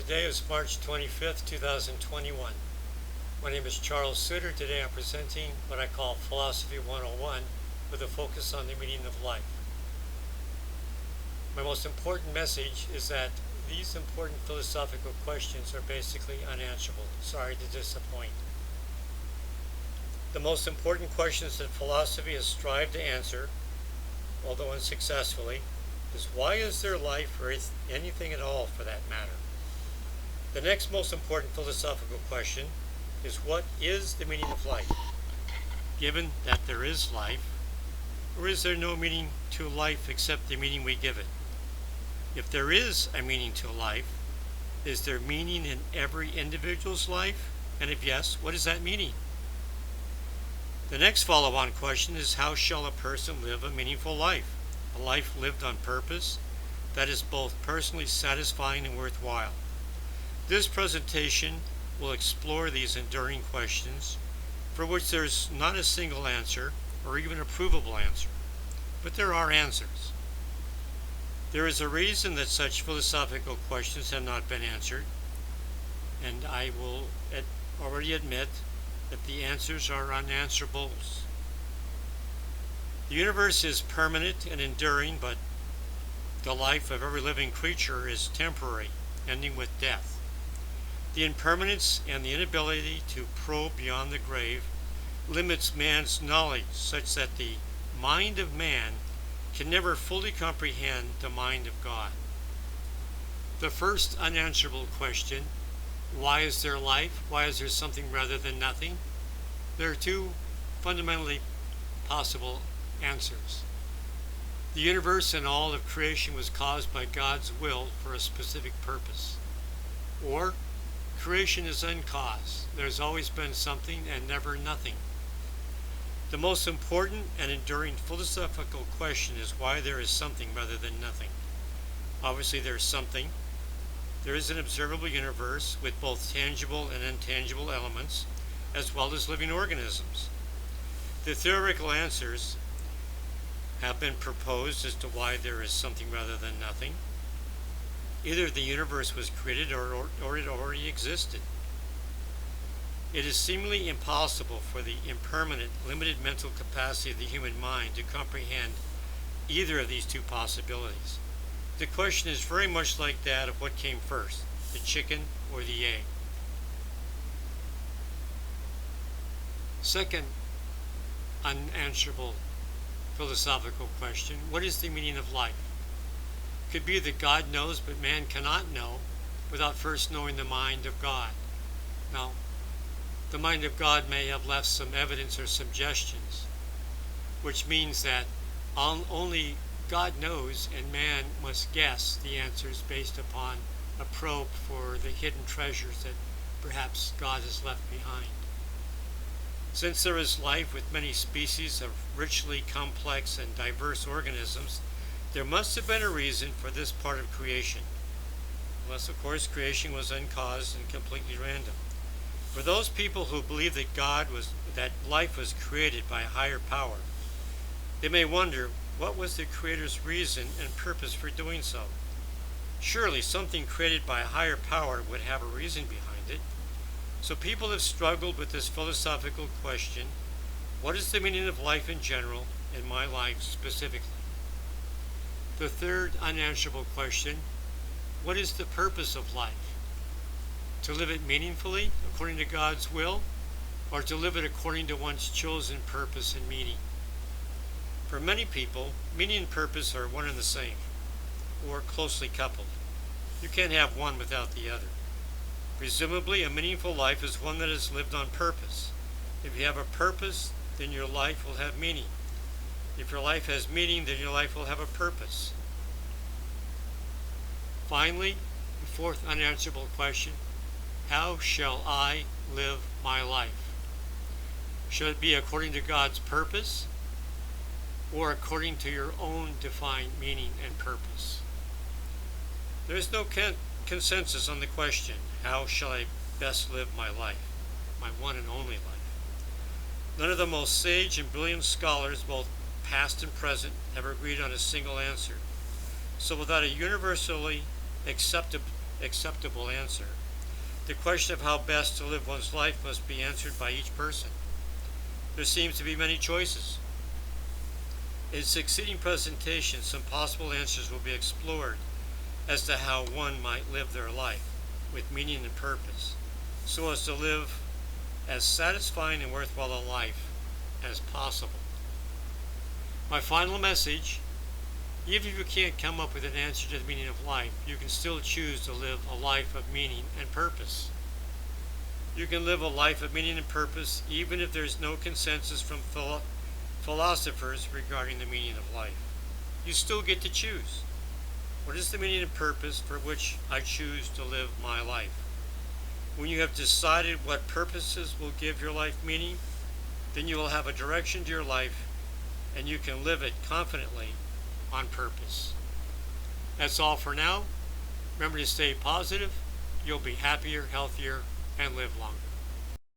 Today is March 25th, 2021. My name is Charles Suter. Today I'm presenting what I call Philosophy 101 with a focus on the meaning of life. My most important message is that these important philosophical questions are basically unanswerable. Sorry to disappoint. The most important questions that philosophy has strived to answer, although unsuccessfully, is why is there life, or is anything at all for that matter? The next most important philosophical question is what is the meaning of life? Given that there is life, or is there no meaning to life except the meaning we give it? If there is a meaning to life, is there meaning in every individual's life? And if yes, what is that meaning? The next follow-on question is how shall a person live a meaningful life? A life lived on purpose that is both personally satisfying and worthwhile. This presentation will explore these enduring questions for which there's not a single answer or even a provable answer, but there are answers. There is a reason that such philosophical questions have not been answered, and I will already admit that the answers are unanswerables. The universe is permanent and enduring, but the life of every living creature is temporary, ending with death. The impermanence and the inability to probe beyond the grave limits man's knowledge such that the mind of man can never fully comprehend the mind of God. The first unanswerable question, why is there life? Why is there something rather than nothing? There are two fundamentally possible answers. The universe and all of creation was caused by God's will for a specific purpose. Or creation is uncaused. There's always been something and never nothing. The most important and enduring philosophical question is why there is something rather than nothing. Obviously there's something. There is an observable universe with both tangible and intangible elements, as well as living organisms. The theoretical answers have been proposed as to why there is something rather than nothing. Either the universe was created or it already existed. It is seemingly impossible for the impermanent, limited mental capacity of the human mind to comprehend either of these two possibilities. The question is very much like that of what came first, the chicken or the egg. Second unanswerable philosophical question, what is the meaning of life? It could be that God knows, but man cannot know without first knowing the mind of God. Now, the mind of God may have left some evidence or suggestions, which means that only God knows and man must guess the answers based upon a probe for the hidden treasures that perhaps God has left behind. Since there is life with many species of richly complex and diverse organisms, there must have been a reason for this part of creation, unless of course creation was uncaused and completely random. For those people who believe that life was created by a higher power, they may wonder what was the Creator's reason and purpose for doing so. Surely something created by a higher power would have a reason behind it. So people have struggled with this philosophical question, what is the meaning of life in general, and my life specifically? The third unanswerable question, what is the purpose of life? To live it meaningfully, according to God's will, or to live it according to one's chosen purpose and meaning? For many people, meaning and purpose are one and the same, or closely coupled. You can't have one without the other. Presumably, a meaningful life is one that is lived on purpose. If you have a purpose, then your life will have meaning. If your life has meaning, then your life will have a purpose. Finally, the fourth unanswerable question, how shall I live my life? Should it be according to God's purpose, or according to your own defined meaning and purpose? There is no consensus on the question, how shall I best live my life, my one and only life? None of the most sage and brilliant scholars, both past and present, have agreed on a single answer. So without a universally accepted acceptable answer. The question of how best to live one's life must be answered by each person. There seems to be many choices. In succeeding presentations, some possible answers will be explored as to how one might live their life with meaning and purpose, so as to live as satisfying and worthwhile a life as possible. My final message: even if you can't come up with an answer to the meaning of life, you can still choose to live a life of meaning and purpose. You can live a life of meaning and purpose even if there's no consensus from philosophers regarding the meaning of life. You still get to choose. What is the meaning and purpose for which I choose to live my life? When you have decided what purposes will give your life meaning, then you will have a direction to your life and you can live it confidently on purpose. That's all for now. Remember to stay positive. You'll be happier, healthier, and live longer.